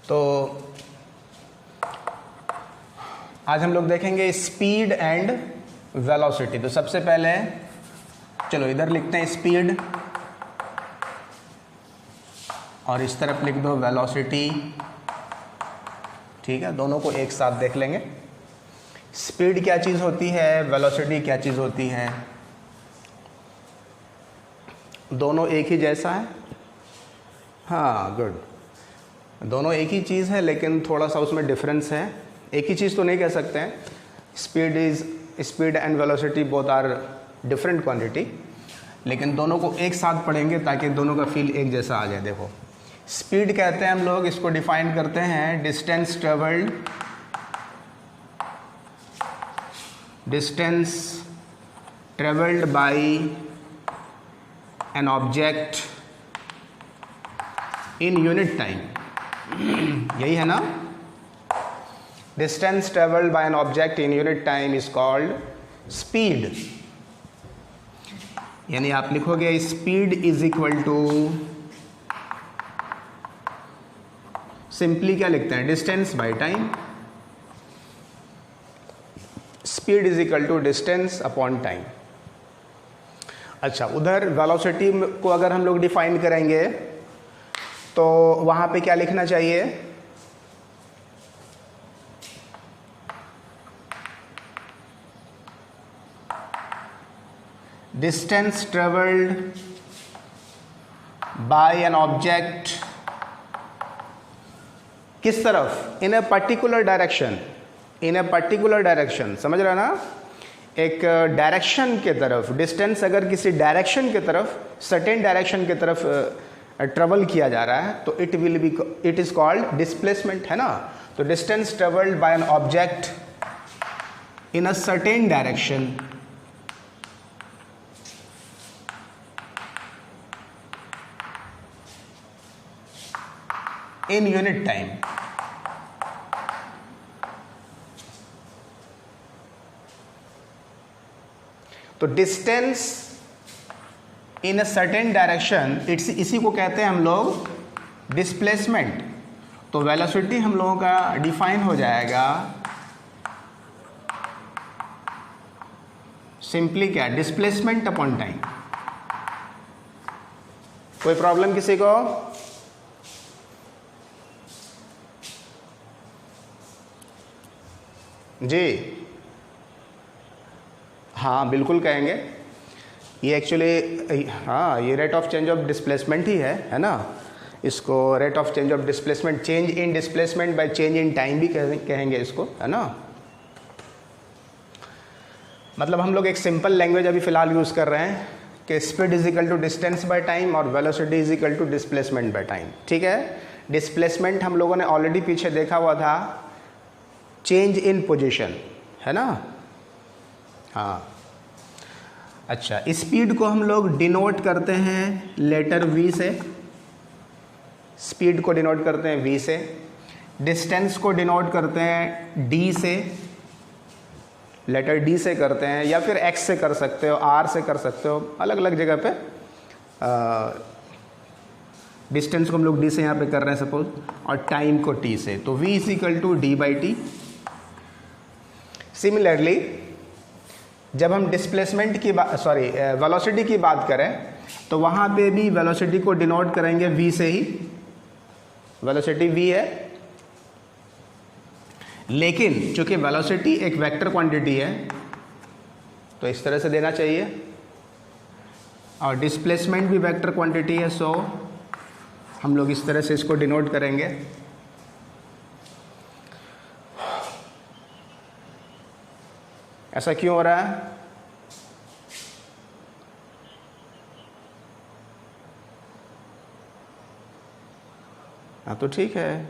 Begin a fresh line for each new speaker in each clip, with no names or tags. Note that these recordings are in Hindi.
तो आज हम लोग देखेंगे स्पीड एंड वेलोसिटी। तो सबसे पहले चलो इधर लिखते हैं स्पीड और इस तरफ लिख दो वेलोसिटी। ठीक है, दोनों को एक साथ देख लेंगे। स्पीड क्या चीज़ होती है, वेलोसिटी क्या चीज़ होती है। दोनों एक ही जैसा है, हाँ गुड, दोनों एक ही चीज़ है लेकिन थोड़ा सा उसमें डिफरेंस है। एक ही चीज़ तो नहीं कह सकते हैं। Speed and velocity both are different quantity, लेकिन दोनों को एक साथ पढ़ेंगे ताकि दोनों का फील एक जैसा आ जाए। देखो स्पीड कहते हैं हम लोग, इसको डिफाइन करते हैं distance travelled by an object in unit time. यही है ना, distance travelled by an object in unit time is called speed. यानी आप लिखोगे speed is equal to, simply क्या लिखते हैं, distance by time. Speed is equal to distance upon time. अच्छा, उधर वेलोसिटी को अगर हम लोग डिफाइन करेंगे तो वहां पे क्या लिखना चाहिए, distance travelled by an object किस तरफ, in a particular direction. In a particular direction, समझ रहे हो ना, एक डायरेक्शन के तरफ। डिस्टेंस अगर किसी डायरेक्शन के तरफ, सर्टेन डायरेक्शन के तरफ ट्रेवल किया जा रहा है तो इट इज कॉल्ड डिस्प्लेसमेंट, है ना। तो distance travelled by an object in a certain direction in unit time. तो distance in a certain direction, इसी को कहते हैं हम लोग डिस्प्लेसमेंट। तो वेलोसिटी हम लोगों का डिफाइन हो जाएगा सिंपली क्या, डिस्प्लेसमेंट अपॉन टाइम। कोई प्रॉब्लम किसी को? जी हाँ बिल्कुल कहेंगे। ये एक्चुअली हाँ, ये rate of change of displacement ही है ना। इसको rate of change of displacement, change in displacement by change in time भी कहेंगे इसको, है ना। मतलब हम लोग एक सिंपल लैंग्वेज अभी फ़िलहाल यूज़ कर रहे हैं कि speed is equal to distance by time और velocity is equal to displacement by time. ठीक है, डिस्प्लेसमेंट हम लोगों ने ऑलरेडी पीछे देखा हुआ था, चेंज इन पोजीशन, है ना। हाँ अच्छा, स्पीड को हम लोग डिनोट करते हैं लेटर वी से। स्पीड को डिनोट करते हैं वी से। डिस्टेंस को डिनोट करते हैं डी से, लेटर डी से करते हैं, या फिर एक्स से कर सकते हो, आर से कर सकते हो, अलग अलग जगह पे। डिस्टेंस को हम लोग डी से यहाँ पे कर रहे हैं सपोज, और टाइम को टी से। तो v is equal to D by T. Similarly जब हम डिस्प्लेसमेंट की बात, वेलोसिटी की बात करें तो वहाँ पे भी वेलोसिटी को डिनोट करेंगे v से ही। वेलोसिटी v है, लेकिन चूंकि वेलोसिटी एक वेक्टर क्वांटिटी है तो इस तरह से देना चाहिए, और डिस्प्लेसमेंट भी वेक्टर क्वांटिटी है, सो हम लोग इस तरह से इसको डिनोट करेंगे। ऐसा क्यों हो रहा है? हाँ तो ठीक है,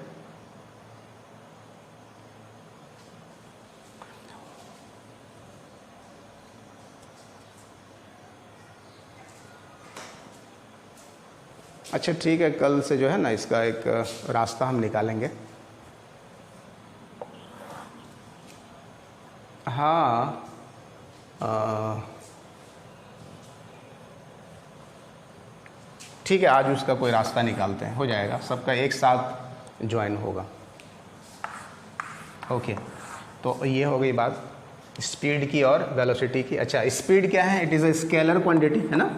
अच्छा ठीक है, कल से जो है ना इसका एक रास्ता हम निकालेंगे। हाँ ठीक है, आज उसका कोई रास्ता निकालते हैं, हो जाएगा, सबका एक साथ ज्वाइन होगा। ओके, तो ये हो गई बात स्पीड की और वेलोसिटी की। अच्छा, स्पीड क्या है? It is a scalar quantity, है ना।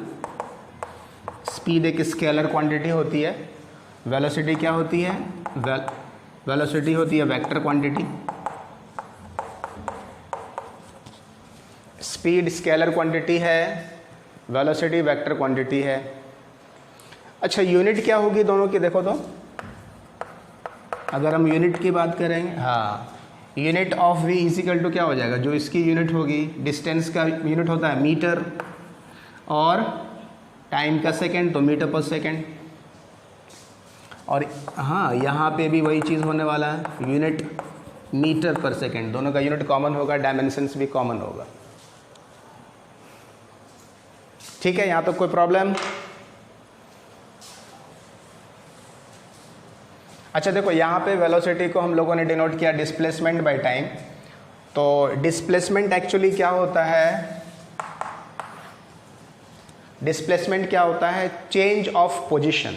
स्पीड एक स्केलर क्वांटिटी होती है। वेलोसिटी क्या होती है? वेलोसिटी होती है vector quantity. Speed scalar quantity है, वेलोसिटी वेक्टर क्वांटिटी है। अच्छा, यूनिट क्या होगी दोनों की? देखो तो, अगर हम यूनिट की बात करेंगे, हाँ, unit of v is equal to क्या हो जाएगा? जो इसकी यूनिट होगी, डिस्टेंस का यूनिट होता है मीटर और टाइम का सेकंड, तो मीटर पर सेकंड। और हाँ, यहाँ पे भी वही चीज़ होने वाला है, यूनिट मीटर पर सेकंड। दोनों का यूनिट कॉमन होगा, डायमेंशंस भी कॉमन होगा। ठीक है, यहाँ तो कोई प्रॉब्लम? अच्छा देखो, यहाँ पे वेलोसिटी को हम लोगों ने डिनोट किया डिस्प्लेसमेंट बाय टाइम। तो डिस्प्लेसमेंट एक्चुअली क्या होता है? डिस्प्लेसमेंट क्या होता है? Change of position.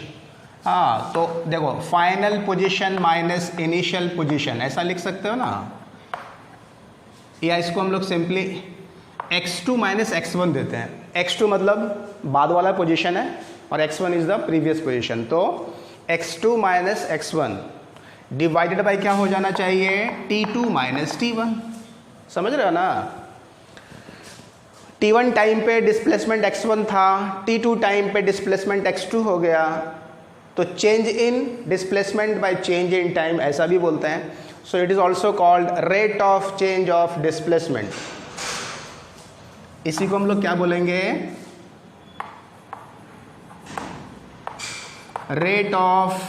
हाँ, तो देखो, final position minus initial position, ऐसा लिख सकते हो ना। या इसको हम लोग सिंपली x2 माइनस x1 देते हैं। x2 मतलब बाद वाला पोजीशन है और x1 is the previous position. तो x2 minus x1 divided by क्या हो जाना चाहिए? t2 minus t1। समझ रहे हो ना। t1 टाइम पे डिस्प्लेसमेंट x1 था, t2 टाइम पे डिस्प्लेसमेंट x2 हो गया। तो change in displacement by change in time ऐसा भी बोलते हैं। So it is also called rate of change of displacement. इसी को हम लोग क्या बोलेंगे? Rate of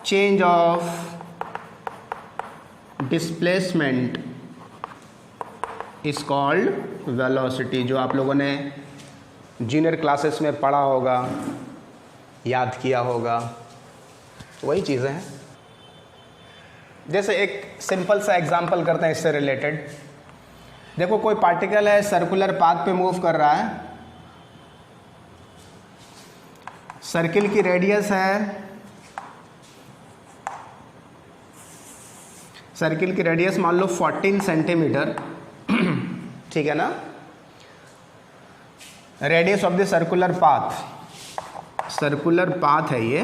change of displacement is called velocity. जो आप लोगों ने जूनियर क्लासेस में पढ़ा होगा, याद किया होगा, वही चीज़ें हैं। जैसे एक सिंपल सा एग्जांपल करते हैं इससे रिलेटेड। देखो, कोई पार्टिकल है, सर्कुलर पाथ पे मूव कर रहा है। सर्किल की रेडियस है, सर्किल की रेडियस मान लो 14 सेंटीमीटर, ठीक है ना। Radius of the circular path, circular path है ये,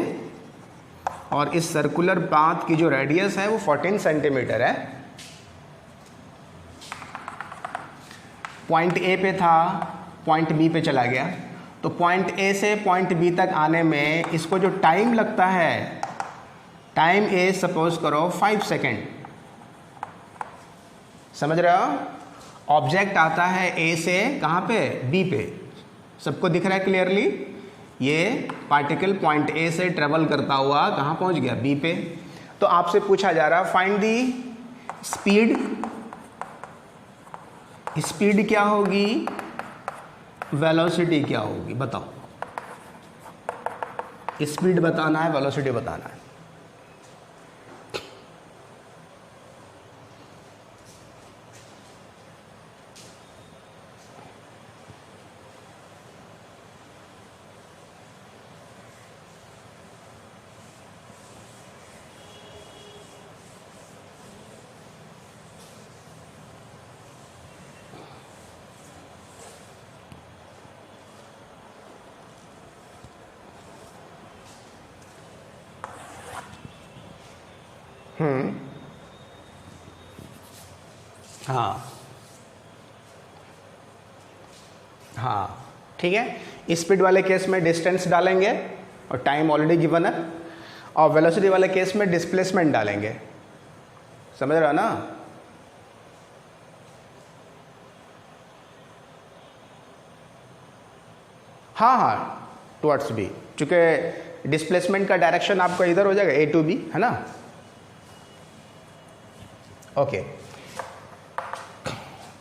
और इस सर्कुलर पाथ की जो रेडियस है वो 14 सेंटीमीटर है। पॉइंट ए पे था, पॉइंट बी पे चला गया। तो पॉइंट ए से पॉइंट बी तक आने में इसको जो टाइम लगता है, टाइम ए सपोज करो 5 सेकेंड। समझ रहे हो। ऑब्जेक्ट आता है ए से कहाँ पे? बी पे। सबको दिख रहा है क्लियरली? ये पार्टिकल पॉइंट ए से ट्रेवल करता हुआ कहाँ पहुँच गया? बी पे। तो आपसे पूछा जा रहा है फाइंड दी स्पीड। स्पीड क्या होगी, वेलोसिटी क्या होगी, बताओ। स्पीड बताना है, वेलोसिटी बताना है। हाँ हाँ, ठीक है। स्पीड वाले केस में डिस्टेंस डालेंगे और टाइम ऑलरेडी गिवन है, और वेलोसिटी वाले केस में डिस्प्लेसमेंट डालेंगे। समझ रहे हो ना। हाँ हाँ, टुवर्ड्स बी, चूँकि डिस्प्लेसमेंट का डायरेक्शन आपका इधर हो जाएगा, ए टू बी, है ना। ओके,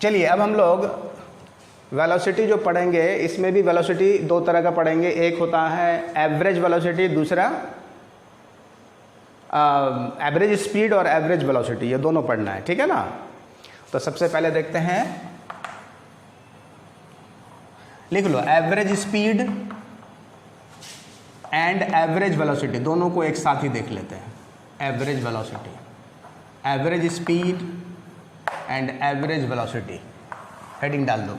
चलिए अब हम लोग वेलोसिटी जो पढ़ेंगे, इसमें भी वेलोसिटी दो तरह का पढ़ेंगे। एक होता है एवरेज वेलोसिटी, दूसरा एवरेज स्पीड और एवरेज वेलोसिटी, ये दोनों पढ़ना है, ठीक है ना। तो सबसे पहले देखते हैं, लिख लो average speed and average velocity, दोनों को एक साथ ही देख लेते हैं। Average velocity, average speed and average velocity, heading डाल दो।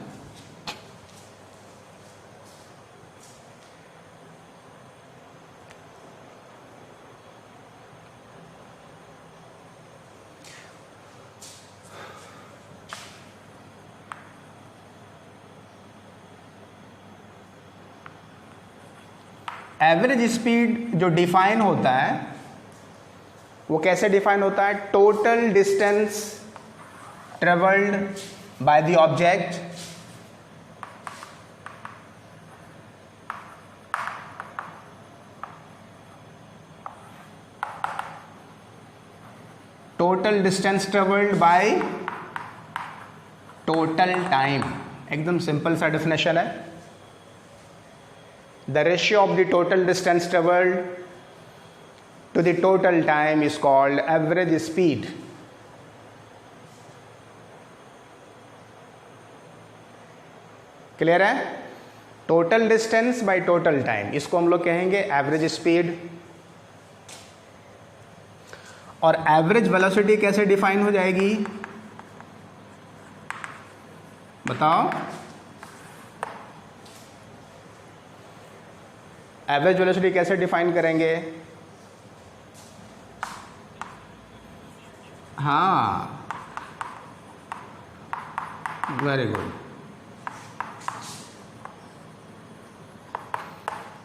एवरेज स्पीड जो डिफाइन होता है वो कैसे डिफाइन होता है? Total distance travelled by the object total distance travelled bye total time. एकदम सिंपल सा डेफिनेशन है। The ratio of the total distance traveled to the total time is called average speed. Clear है? Total distance by total time, इसको हम लोग कहेंगे एवरेज स्पीड। और एवरेज वेलोसिटी कैसे डिफाइन हो जाएगी बताओ? एवरेज वेलोसिटी कैसे डिफाइन करेंगे? हाँ, very good.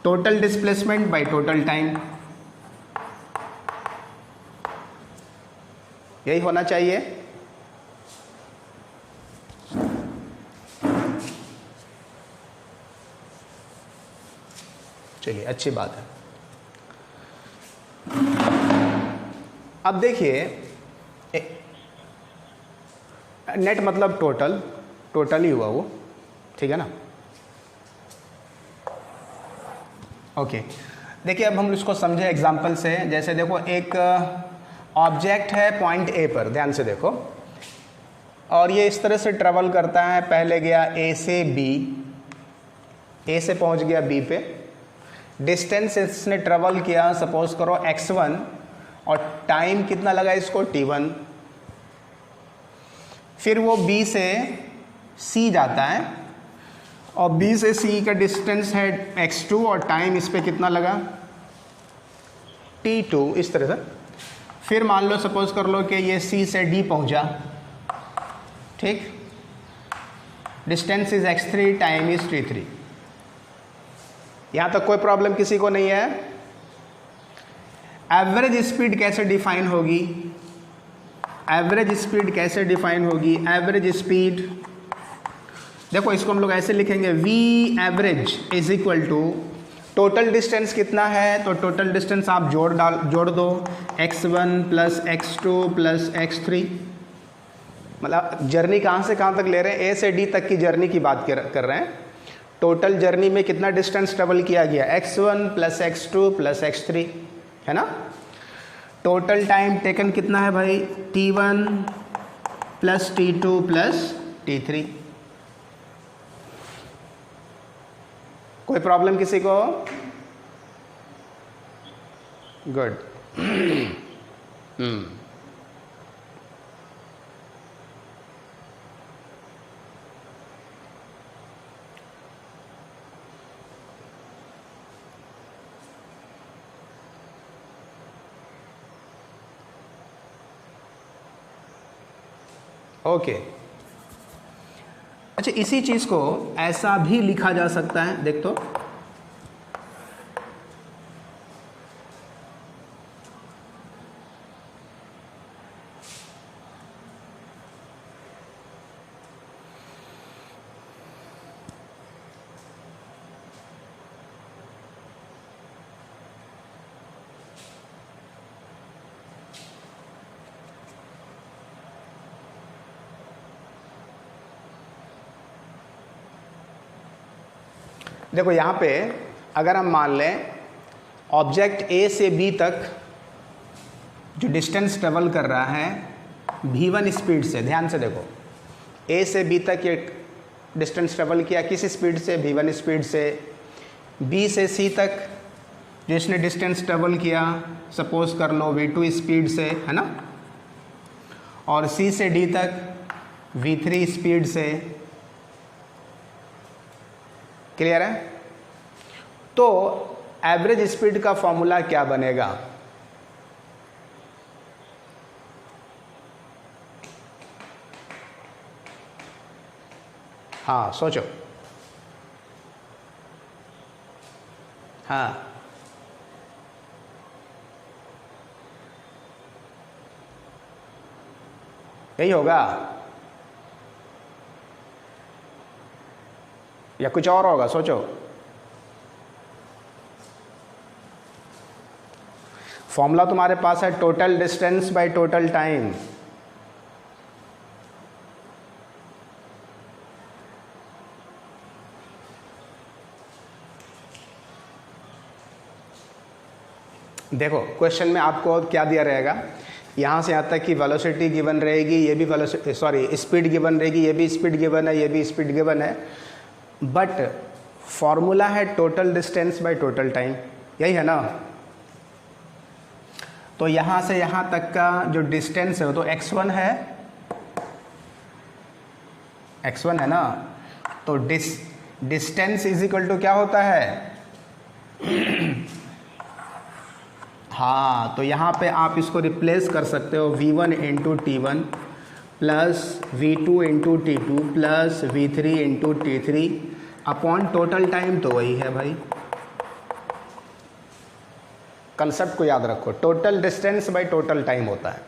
Total displacement by total time, यही होना चाहिए। चलिए, अच्छी बात है। अब देखिए, नेट मतलब टोटल, टोटल ही हुआ वो, ठीक है ना? ओके, देखिए अब हम इसको समझे एग्जांपल से। जैसे देखो, एक ऑब्जेक्ट है पॉइंट ए पर, ध्यान से देखो, और ये इस तरह से ट्रेवल करता है। पहले गया ए से बी, ए से पहुंच गया बी पे। डिस्टेंस इसने ट्रेवल किया, सपोज करो x1, और टाइम कितना लगा इसको? t1। फिर वो b से c जाता है, और b से c का डिस्टेंस है x2, और टाइम इस पे कितना लगा? t2। इस तरह से फिर मान लो, सपोज कर लो कि ये c से d पहुंचा, ठीक? Distance is x3, time is t3। यहां तक कोई प्रॉब्लम किसी को नहीं है? एवरेज स्पीड कैसे डिफाइन होगी? एवरेज स्पीड कैसे डिफाइन होगी? एवरेज स्पीड देखो, इसको हम लोग ऐसे लिखेंगे, v average is equal to total distance कितना है, तो टोटल डिस्टेंस आप जोड़ दो, x1 plus x2 plus x3। मतलब जर्नी कहाँ से कहाँ तक ले रहे हैं? a से d तक की जर्नी की बात कर रहे हैं। टोटल जर्नी में कितना डिस्टेंस ट्रेवल किया गया? x1 plus x2 plus x3, है ना? टोटल टाइम टेकन कितना है भाई? t1 plus t2 plus t3। कोई प्रॉब्लम किसी को? गुड। ओके, अच्छा, इसी चीज को ऐसा भी लिखा जा सकता है, देख तो। देखो यहाँ पे अगर हम मान लें ऑब्जेक्ट ए से बी तक जो डिस्टेंस ट्रेवल कर रहा है v1 स्पीड से, ध्यान से देखो, ए से बी तक ये डिस्टेंस ट्रेवल किया किस स्पीड से? v1 स्पीड से। बी से सी तक जिसने डिस्टेंस ट्रेवल किया, सपोज कर लो v2 स्पीड से, है ना, और C से D तक v3 स्पीड से। क्लियर है? तो एवरेज स्पीड का फॉर्मूला क्या बनेगा? हाँ सोचो। हाँ यही होगा या कुछ और होगा? सोचो। फॉर्मूला तुम्हारे पास है total distance by total time. देखो क्वेश्चन में आपको क्या दिया रहेगा, यहाँ से यहाँ तक कि वेलोसिटी गिवन रहेगी, ये भी वेलोसिटी सॉरी स्पीड गिवन रहेगी, ये भी स्पीड गिवन है, ये भी स्पीड गिवन है, बट फॉर्मूला है total distance by total time, यही है ना। तो यहाँ से यहाँ तक का जो डिस्टेंस है वो तो x1 है, x1 है ना। तो डिस्टेंस इज इक्वल टू क्या होता है? हाँ, तो यहाँ पे आप इसको रिप्लेस कर सकते हो v1 into T1 plus v2 into T2 plus v3 into T3 upon total time. तो वही है भाई, कंसेप्ट को याद रखो, total distance by total time होता है।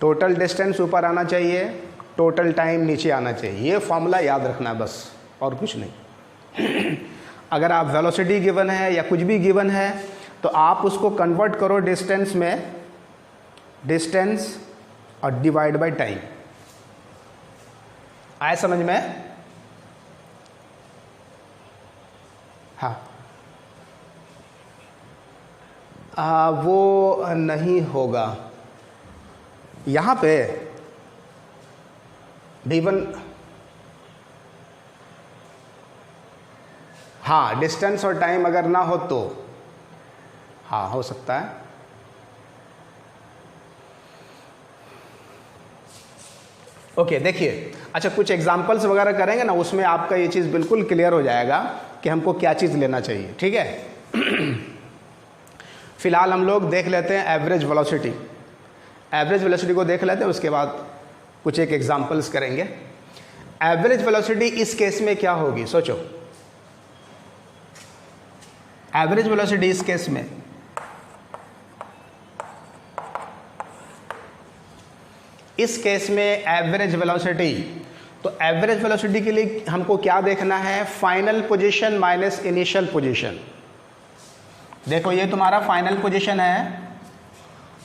टोटल डिस्टेंस ऊपर आना चाहिए, टोटल टाइम नीचे आना चाहिए, ये फॉर्मूला याद रखना है बस, और कुछ नहीं। अगर आप वेलोसिटी गिवन है या कुछ भी गिवन है तो आप उसको कन्वर्ट करो डिस्टेंस में, डिस्टेंस और डिवाइड बाय टाइम। आए समझ में? हाँ वो नहीं होगा यहाँ पे d1। हाँ, डिस्टेंस और टाइम अगर ना हो तो हाँ हो सकता है। ओके देखिए, अच्छा कुछ एग्जांपल्स वगैरह करेंगे ना, उसमें आपका ये चीज़ बिल्कुल क्लियर हो जाएगा कि हमको क्या चीज़ लेना चाहिए। ठीक है। फिलहाल हम लोग देख लेते हैं एवरेज वेलोसिटी। एवरेज वेलोसिटी को देख लेते हैं, उसके बाद कुछ एक एग्जांपल्स करेंगे। एवरेज वेलोसिटी इस केस में क्या होगी? सोचो, एवरेज वेलोसिटी इस केस में एवरेज वेलोसिटी, तो एवरेज वेलोसिटी के लिए हमको क्या देखना है? Final position minus initial position. देखो ये तुम्हारा फाइनल पोजीशन है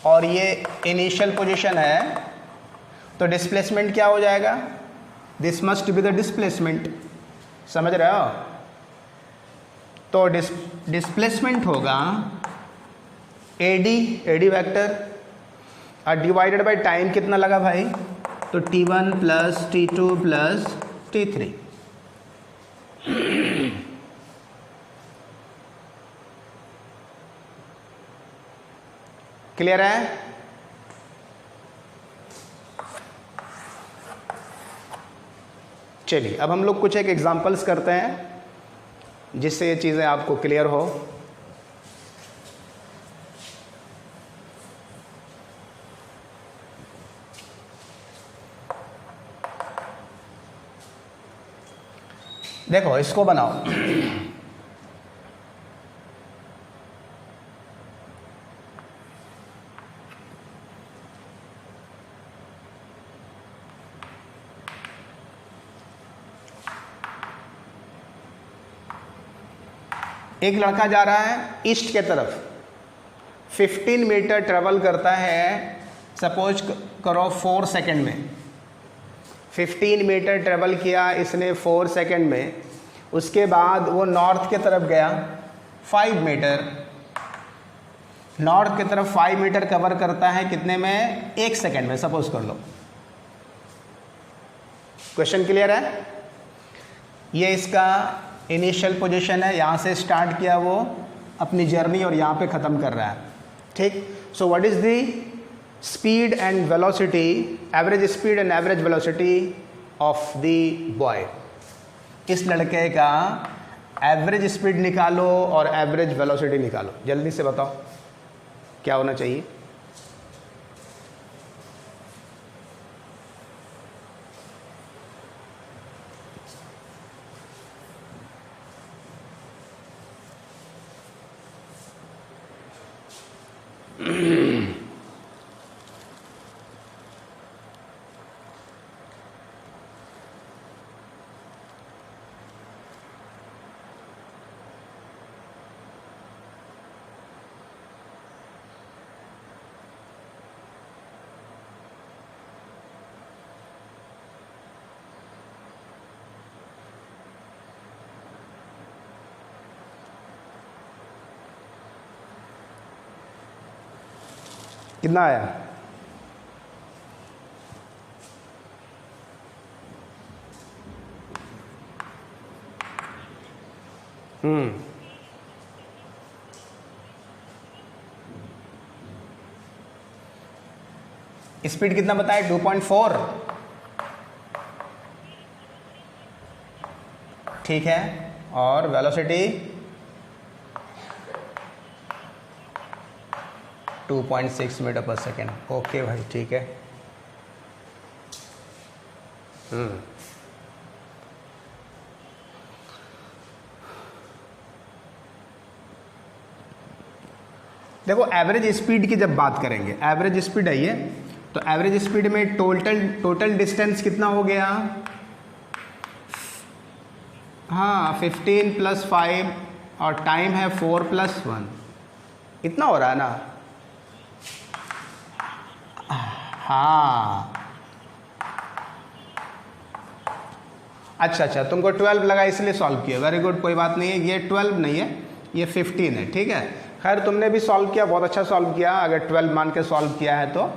और ये इनिशियल पोजीशन है, तो डिस्प्लेसमेंट क्या हो जाएगा? This must be the displacement. समझ रहे हो? तो डिस्प्लेसमेंट होगा एडी वेक्टर और डिवाइडेड बाय टाइम कितना लगा भाई? तो T1 plus T2 plus T3। Clear है? चलिए अब हम लोग कुछ एक एग्जांपल्स करते हैं जिससे ये चीज़ें आपको क्लियर हो। देखो इसको बनाओ। एक लड़का जा रहा है ईस्ट के तरफ, 15 मीटर ट्रेवल करता है, सपोज करो 4 सेकंड में। 15 मीटर ट्रेवल किया इसने 4 सेकंड में, उसके बाद वो नॉर्थ के तरफ गया 5 मीटर, नॉर्थ की तरफ 5 मीटर कवर करता है कितने में? 1 सेकंड में सपोज कर लो। क्वेश्चन क्लियर है? ये इसका इनिशियल पोजीशन है, यहाँ से स्टार्ट किया वो अपनी जर्नी और यहाँ पे ख़त्म कर रहा है, ठीक। So what is the speed and velocity, average speed and average velocity of the boy. इस लड़के का एवरेज स्पीड निकालो और एवरेज वेलोसिटी निकालो, जल्दी से बताओ क्या होना चाहिए। कितना आया? स्पीड कितना बताया? 2.4, ठीक है। और वेलोसिटी 2.6 मीटर पर सेकेंड। ओके भाई, ठीक है। देखो एवरेज स्पीड की जब बात करेंगे, एवरेज स्पीड है ये, तो एवरेज स्पीड में टोटल डिस्टेंस कितना हो गया? हाँ 15 + 5 और टाइम है 4 + 1, इतना हो रहा है ना। हाँ अच्छा, तुमको 12 लगा इसलिए सॉल्व किया, वेरी गुड, कोई बात नहीं है। ये 12 नहीं है, ये 15 है, ठीक है। खैर तुमने भी सॉल्व किया, बहुत अच्छा सॉल्व किया, अगर 12 मान के सॉल्व किया है तो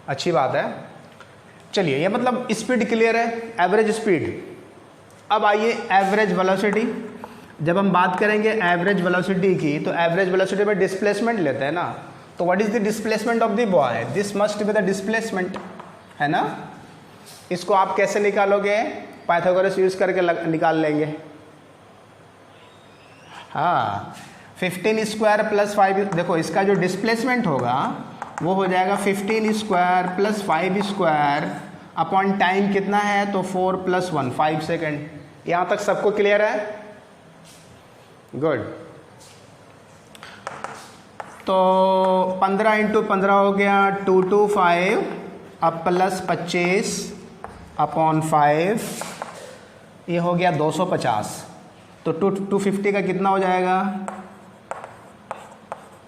अच्छी बात है। चलिए, ये मतलब स्पीड क्लियर है, एवरेज स्पीड। अब आइए एवरेज वेलोसिटी। जब हम बात करेंगे एवरेज वेलोसिटी की, तो एवरेज वेलोसिटी में डिस्प्लेसमेंट लेते हैं ना। तो what is the displacement of the boy? This must be the displacement, है ना। इसको आप कैसे निकालोगे? पाइथागोरस यूज करके निकाल लेंगे। हाँ 15 स्क्वायर + 5, देखो इसका जो डिस्प्लेसमेंट होगा वो हो जाएगा 15 स्क्वायर + 5 स्क्वायर अपॉन टाइम कितना है? तो 4 + 1, 5 सेकेंड। यहाँ तक सबको क्लियर है? गुड। तो 15 × 15 हो गया 225, अब +25 अपॉन 5, ये हो गया 250। तो 250 का कितना हो जाएगा?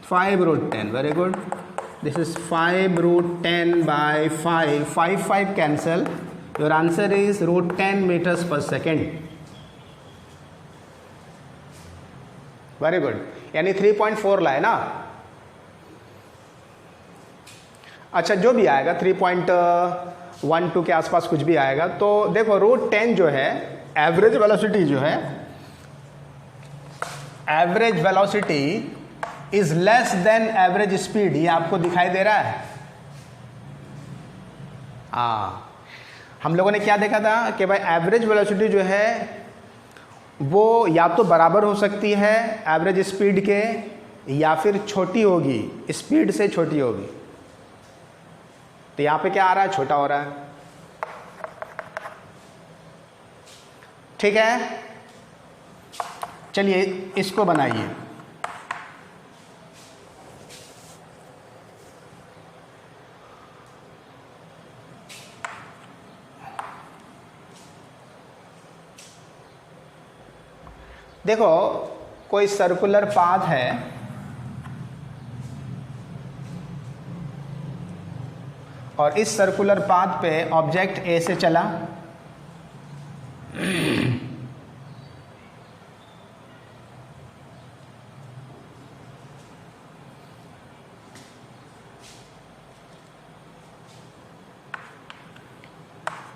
5√10, very good. This is 5√10/5, 5 cancel, your answer is √10 metres पर सेकेंड। वेरी गुड, यानी 3.4 लाए ना। अच्छा, जो भी आएगा 3.12 के आसपास कुछ भी आएगा। तो देखो √10 जो है एवरेज वेलोसिटी जो है, average velocity is less than average speed, ये आपको दिखाई दे रहा है। हाँ, हम लोगों ने क्या देखा था कि भाई एवरेज वेलोसिटी जो है वो या तो बराबर हो सकती है एवरेज स्पीड के, या फिर छोटी होगी, स्पीड से छोटी होगी। तो यहाँ पे क्या आ रहा है? छोटा हो रहा है, ठीक है। चलिए इसको बनाइए। देखो कोई सर्कुलर पाथ है, और इस सर्कुलर पाथ पे ऑब्जेक्ट ए से चला,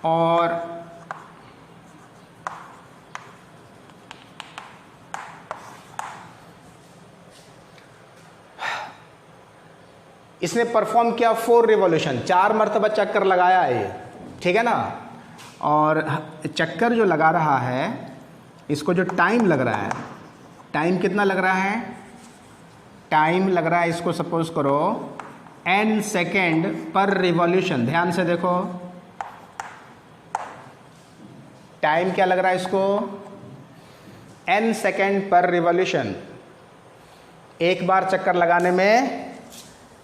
और इसने परफॉर्म किया 4 रिवॉल्यूशन, 4 मरतबा चक्कर लगाया है ये, ठीक है ना। और चक्कर जो लगा रहा है, इसको जो टाइम लग रहा है, टाइम कितना लग रहा है, टाइम लग रहा है इसको सपोज करो n सेकेंड पर रिवॉल्यूशन। ध्यान से देखो, टाइम क्या लग रहा है इसको, n सेकेंड पर रिवॉल्यूशन। एक बार चक्कर लगाने में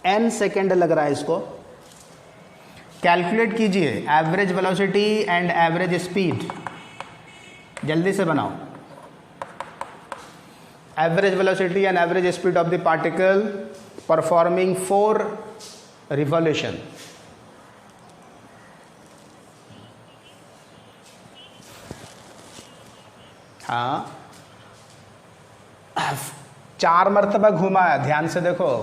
n सेकेंड लग रहा है इसको। कैलकुलेट कीजिए average velocity and average speed, जल्दी से बनाओ। Average velocity and average speed of the particle performing 4 revolution. हाँ, 4 मरतबा घुमा है, ध्यान से देखो।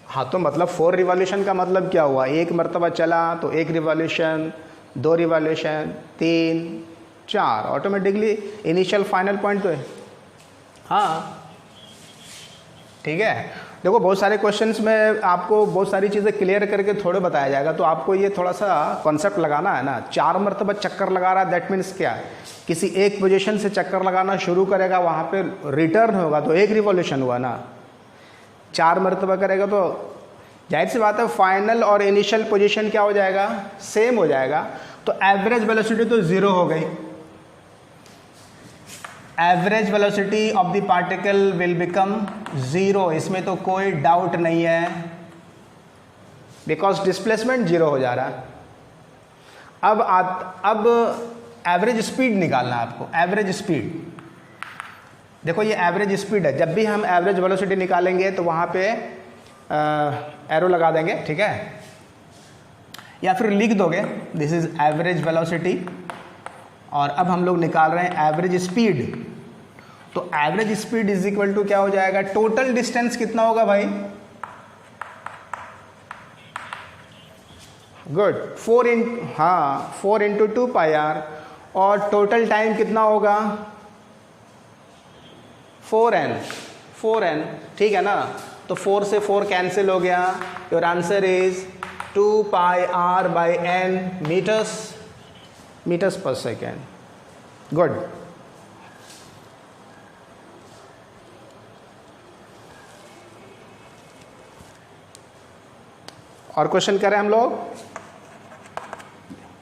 हाँ, तो मतलब 4 रिवॉल्यूशन का मतलब क्या हुआ, एक मरतबा चला तो 1 revolution, 2 revolution, 3, 4, automatically initial final point तो है। हाँ, ठीक है। देखो बहुत सारे क्वेश्चंस में आपको बहुत सारी चीज़ें क्लियर करके थोड़े बताया जाएगा, तो आपको ये थोड़ा सा कॉन्सेप्ट लगाना है ना। 4 मरतबा चक्कर लगा रहा है, दैट मीन्स क्या है, किसी एक पोजीशन से चक्कर लगाना शुरू करेगा, वहाँ पे रिटर्न होगा तो 1 रिवॉल्यूशन हुआ ना। 4 मरतबा करेगा तो जाहिर सी बात है फाइनल और इनिशियल पोजीशन क्या हो जाएगा, सेम हो जाएगा। तो एवरेज वेलोसिटी तो 0 हो गई। Average velocity of the particle will become 0, इसमें तो कोई डाउट नहीं है, बिकॉज डिस्प्लेसमेंट 0 हो जा रहा है। अब एवरेज स्पीड निकालना है आपको। एवरेज स्पीड, देखो ये एवरेज स्पीड है। जब भी हम एवरेज वेलोसिटी निकालेंगे तो वहाँ पे एरो लगा देंगे, ठीक है, या फिर लिख दोगे दिस इज एवरेज वेलोसिटी। और अब हम लोग निकाल रहे हैं एवरेज स्पीड। तो average speed is equal to क्या हो जाएगा, टोटल डिस्टेंस कितना होगा भाई, गुड, 4 इंटू 2 पाई आर। और टोटल टाइम कितना होगा, 4n, ठीक है ना। तो 4 से 4 कैंसिल हो गया। Your answer is 2 pi R by N metres पर सेकेंड। गुड। और क्वेश्चन करें हम लोग।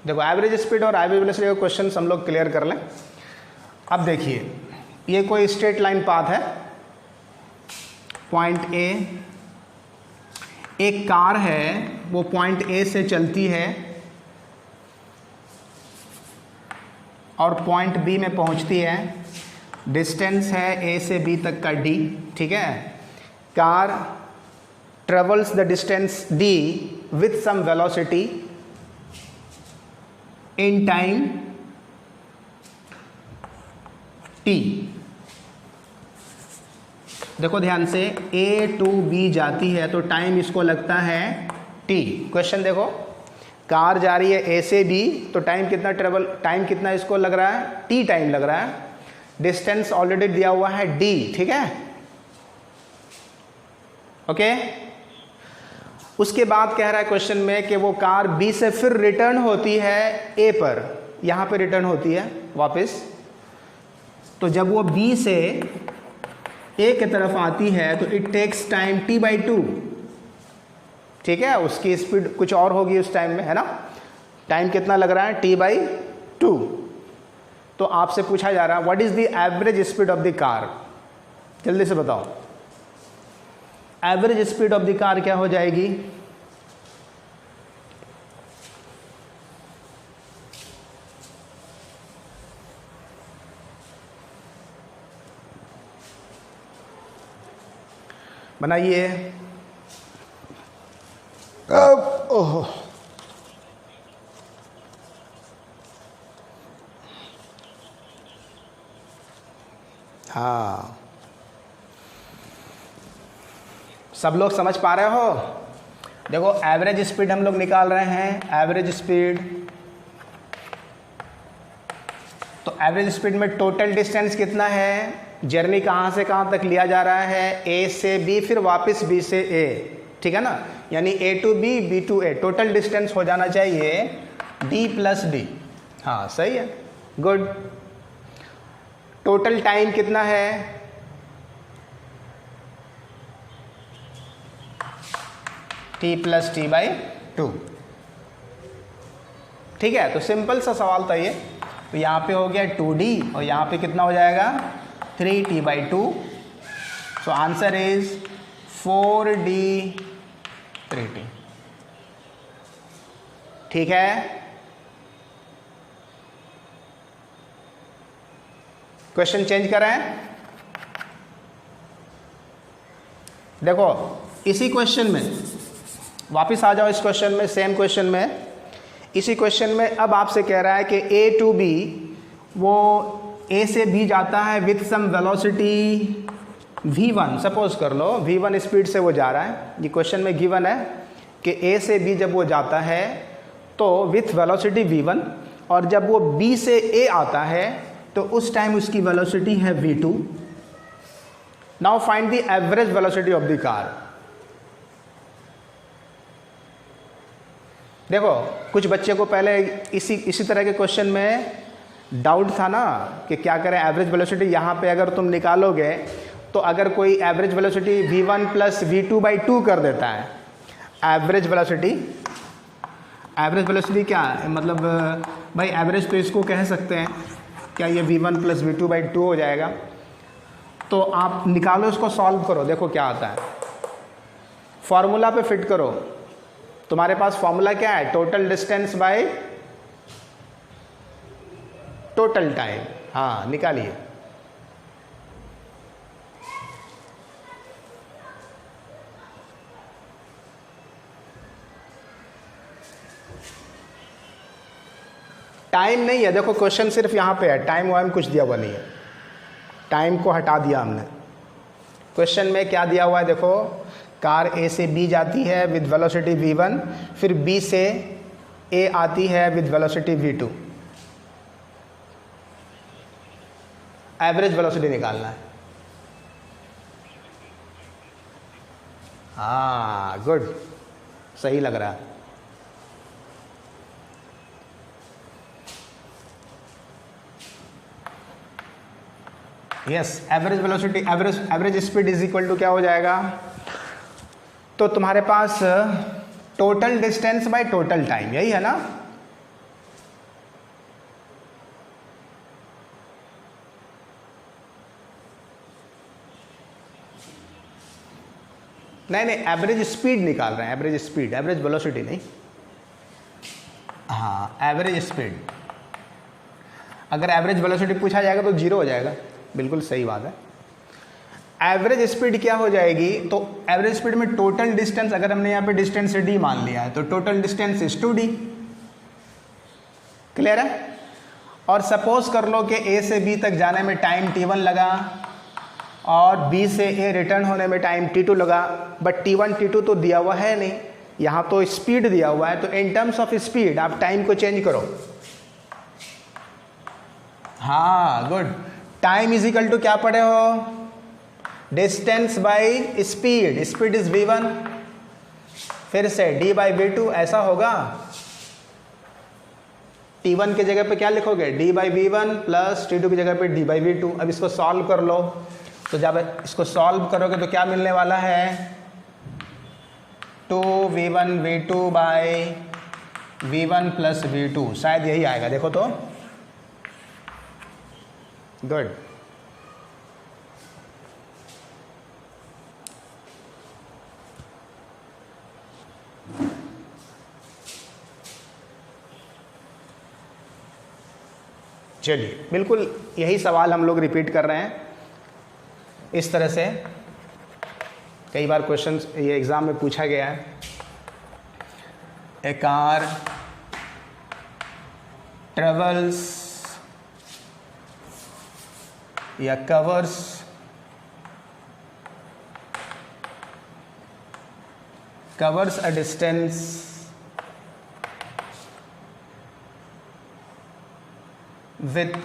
देखो एवरेज स्पीड और एवरेज वेलोसिटी के क्वेश्चन हम लोग क्लियर कर लें। अब देखिए, ये कोई स्ट्रेट लाइन पाथ है, पॉइंट ए, एक कार है वो पॉइंट ए से चलती है और पॉइंट बी में पहुंचती है। डिस्टेंस है ए से बी तक का डी, ठीक है। Car travels the distance D with some velocity in time T. देखो ध्यान से, ए टू बी जाती है तो टाइम इसको लगता है टी। क्वेश्चन देखो, कार जा रही है ए से बी तो टाइम कितना इसको लग रहा है, टी टाइम लग रहा है। डिस्टेंस ऑलरेडी दिया हुआ है डी, ठीक है, ओके। उसके बाद कह रहा है क्वेश्चन में कि वो कार बी से फिर रिटर्न होती है ए पर, यहां पे रिटर्न होती है वापस। तो जब वो बी से ए की तरफ आती है तो इट टेक्स टाइम t/2, ठीक है। उसकी स्पीड कुछ और होगी उस टाइम में, है ना। टाइम कितना लग रहा है, t/2। तो आपसे पूछा जा रहा है what is the average speed of the car, जल्दी से बताओ। Average speed of the car क्या हो जाएगी, बनाइए। ओह, हाँ, सब लोग समझ पा रहे हो। देखो एवरेज स्पीड हम लोग निकाल रहे हैं। एवरेज स्पीड तो एवरेज स्पीड में टोटल डिस्टेंस कितना है, जर्नी कहाँ से कहाँ तक लिया जा रहा है, ए से बी फिर वापस बी से ए, ठीक है ना, यानी A to B, B to A, total distance हो जाना चाहिए डी प्लस डी। हाँ सही है, गुड। टोटल टाइम कितना है, T plus T by two, ठीक है। तो सिंपल सा सवाल था ये। तो यहाँ पे हो गया 2D और यहाँ पे कितना हो जाएगा 3t by two. So answer is 4D 3t, ठीक है। क्वेश्चन चेंज करें, देखो इसी क्वेश्चन में वापस आ जाओ, इस क्वेश्चन में, सेम क्वेश्चन में, इसी क्वेश्चन में अब आपसे कह रहा है कि ए टू बी, वो ए से बी जाता है with some velocity v1, suppose कर लो v1 स्पीड से वो जा रहा है। ये क्वेश्चन में गिवन है कि ए से बी जब वो जाता है तो विथ वेलोसिटी v1, और जब वो बी से ए आता है तो उस टाइम उसकी वेलोसिटी है v2। Now find the average velocity of the car. देखो कुछ बच्चे को पहले इसी तरह के क्वेश्चन में डाउट था ना कि क्या करें एवरेज वेलोसिटी। यहाँ पे अगर तुम निकालोगे तो अगर कोई average velocity v1 plus v2 by two कर देता है, एवरेज वेलोसिटी क्या है, मतलब भाई एवरेज तो इसको कह सकते हैं, क्या ये v1 plus v2 by two हो जाएगा। तो आप निकालो, इसको सॉल्व करो, देखो क्या आता है, फॉर्मूला पे फिट करो। तुम्हारे पास फॉर्मूला क्या है, total distance by total time. हाँ निकालिए, टाइम नहीं है, देखो क्वेश्चन सिर्फ यहाँ पे है, टाइम वाइम कुछ दिया हुआ नहीं है, टाइम को हटा दिया हमने। क्वेश्चन में क्या दिया हुआ है, देखो कार ए से बी जाती है विद वेलोसिटी v1, फिर बी से ए आती है with velocity v2। Average velocity निकालना है। हाँ गुड, सही लग रहा है। Yes, average velocity, average speed is equal to क्या हो जाएगा, तो तुम्हारे पास total distance by total time, यही है ना। नहीं नहीं, एवरेज स्पीड निकाल रहे हैं, एवरेज स्पीड, एवरेज वेलोसिटी नहीं। हाँ एवरेज स्पीड, अगर एवरेज वेलोसिटी पूछा जाएगा तो जीरो हो जाएगा, बिल्कुल सही बात है। एवरेज स्पीड क्या हो जाएगी, तो एवरेज स्पीड में टोटल डिस्टेंस, अगर हमने यहाँ पे डिस्टेंस d मान लिया है तो total distance is 2d, clear है। और सपोज कर लो कि a से b तक जाने में टाइम t1 लगा और b से a रिटर्न होने में टाइम t2 लगा, बट t1 t2 तो दिया हुआ है नहीं, यहाँ तो स्पीड दिया हुआ है। तो इन टर्म्स ऑफ स्पीड आप टाइम को चेंज करो। हाँ good, time is equal to क्या पढ़े हो, distance by speed, speed is v1, फिर से d बाई v2, ऐसा होगा। t1 की जगह पे क्या लिखोगे, d by v1 plus t2 की जगह पे d बाई v2। अब इसको सॉल्व कर लो, तो जब इसको सॉल्व करोगे तो क्या मिलने वाला है, 2v1 v2 by v1 plus v2, शायद यही आएगा, देखो तो। गुड, चलिए बिल्कुल यही सवाल हम लोग रिपीट कर रहे हैं इस तरह से। कई बार क्वेश्चन ये एग्जाम में पूछा गया है, ए कार ट्रेवल्स या covers a distance with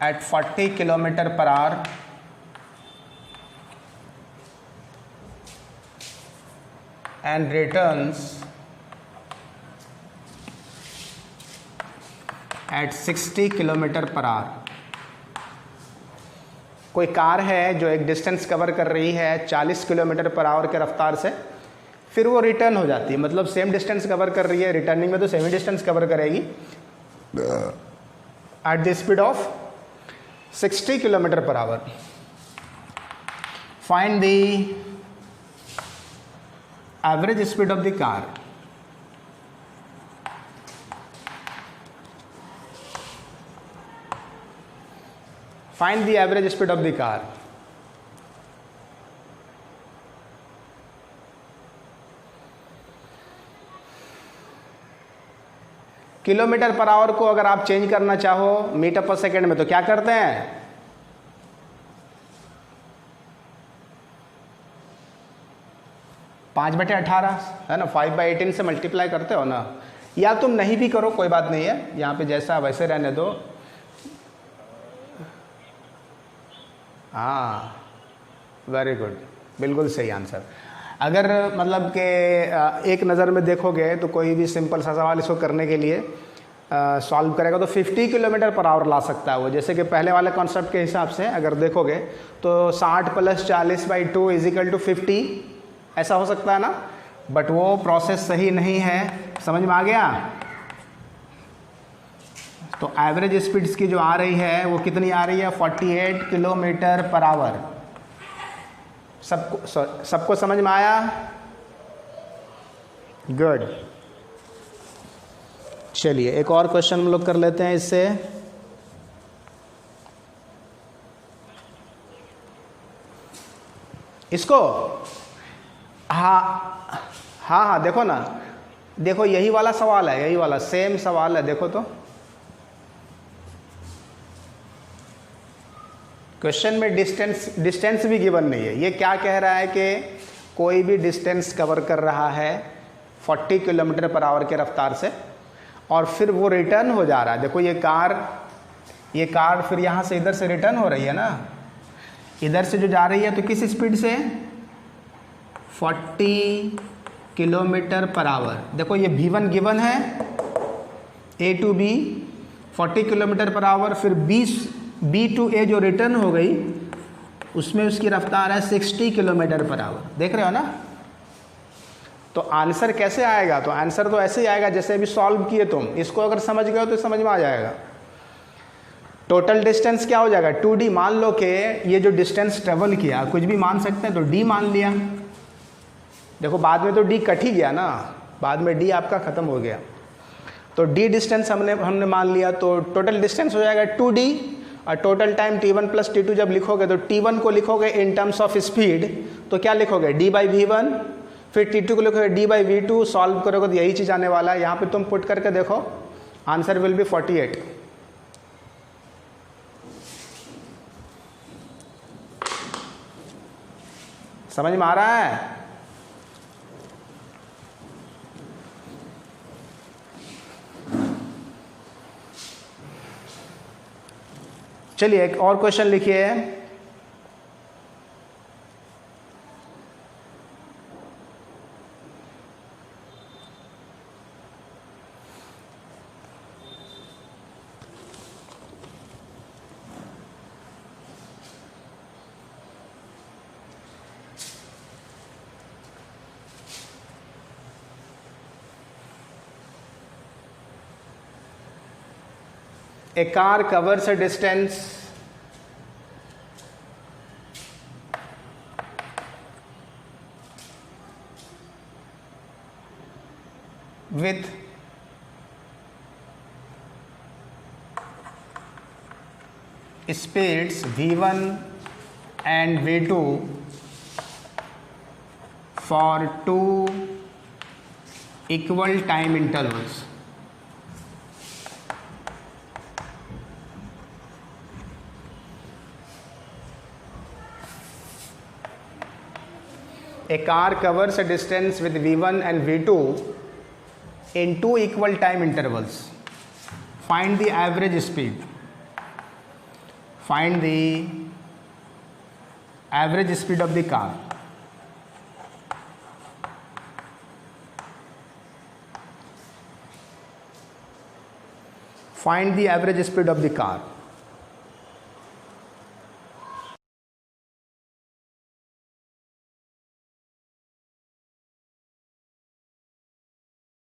at 40 kilometer per hour and returns at 60 kilometre per hour. कोई कार है जो एक डिस्टेंस कवर कर रही है 40 किलोमीटर पर आवर के रफ्तार से, फिर वो रिटर्न हो जाती है, मतलब सेम डिस्टेंस कवर कर रही है, रिटर्निंग में तो सेम डिस्टेंस कवर करेगी at the speed of 60 kilometre per hour. Find the average speed of the car. Find the average speed of the car. Kilometre per hour को अगर आप चेंज करना चाहो मीटर पर सेकेंड में तो क्या करते हैं? 5/18 है ना, 5/18 से मल्टीप्लाई करते हो ना, या तुम नहीं भी करो कोई बात नहीं है, यहाँ पे जैसा वैसे रहने दो। हाँ, वेरी गुड, बिल्कुल सही आंसर। अगर मतलब कि एक नज़र में देखोगे तो कोई भी सिंपल सा सवाल इसको करने के लिए सॉल्व करेगा तो 50 किलोमीटर पर आवर ला सकता है वो। जैसे कि पहले वाले कॉन्सेप्ट के हिसाब से अगर देखोगे तो 60 + 40/2 = 50, ऐसा हो सकता है ना, बट वो प्रोसेस सही नहीं है। समझ में आ गया? तो एवरेज स्पीड्स की जो आ रही है वो कितनी आ रही है? 48 किलोमीटर पर आवर। सबको समझ में आया? गुड। चलिए एक और क्वेश्चन हम लोग कर लेते हैं इससे। इसको हाँ देखो ना, देखो यही वाला सवाल है, यही वाला सेम सवाल है, देखो तो क्वेश्चन में डिस्टेंस भी गिवन नहीं है। ये क्या कह रहा है कि कोई भी डिस्टेंस कवर कर रहा है 40 किलोमीटर पर आवर के रफ्तार से और फिर वो रिटर्न हो जा रहा है। देखो ये कार फिर यहाँ से इधर से रिटर्न हो रही है ना, इधर से जो जा रही है तो किस स्पीड से? 40 किलोमीटर पर आवर। देखो ये V1 गिवन है, A to B 40 kilometre per hour, फिर B to A जो रिटर्न हो गई उसमें उसकी रफ्तार है 60 किलोमीटर पर आवर। देख रहे हो ना? तो आंसर कैसे आएगा? तो आंसर तो ऐसे ही आएगा जैसे अभी सॉल्व किए तुम। इसको अगर समझ गए हो तो समझ में आ जाएगा। टोटल डिस्टेंस क्या हो जाएगा? 2D। मान लो कि ये जो डिस्टेंस ट्रेवल किया, कुछ भी मान सकते हैं, तो D मान लिया। देखो बाद में तो D कट ही गया ना, बाद में D आपका ख़त्म हो गया, तो D डिस्टेंस हमने मान लिया, तो टोटल डिस्टेंस हो जाएगा 2D। और टोटल टाइम T1 + T2 जब लिखोगे तो T1 को लिखोगे इन टर्म्स ऑफ स्पीड, तो क्या लिखोगे? D/V1। फिर T2 को लिखोगे D/V2। सॉल्व करोगे तो यही चीज़ आने वाला है। यहाँ पे तुम पुट करके देखो, आंसर विल बी 48। समझ में आ रहा है? चलिए एक और क्वेश्चन लिखिए। A car covers a distance with speeds V1 and V2 for 2 equal time intervals. A car covers a distance with V1 and V2 in 2 equal time intervals. Find the average speed. Find the average speed of the car. Find the average speed of the car.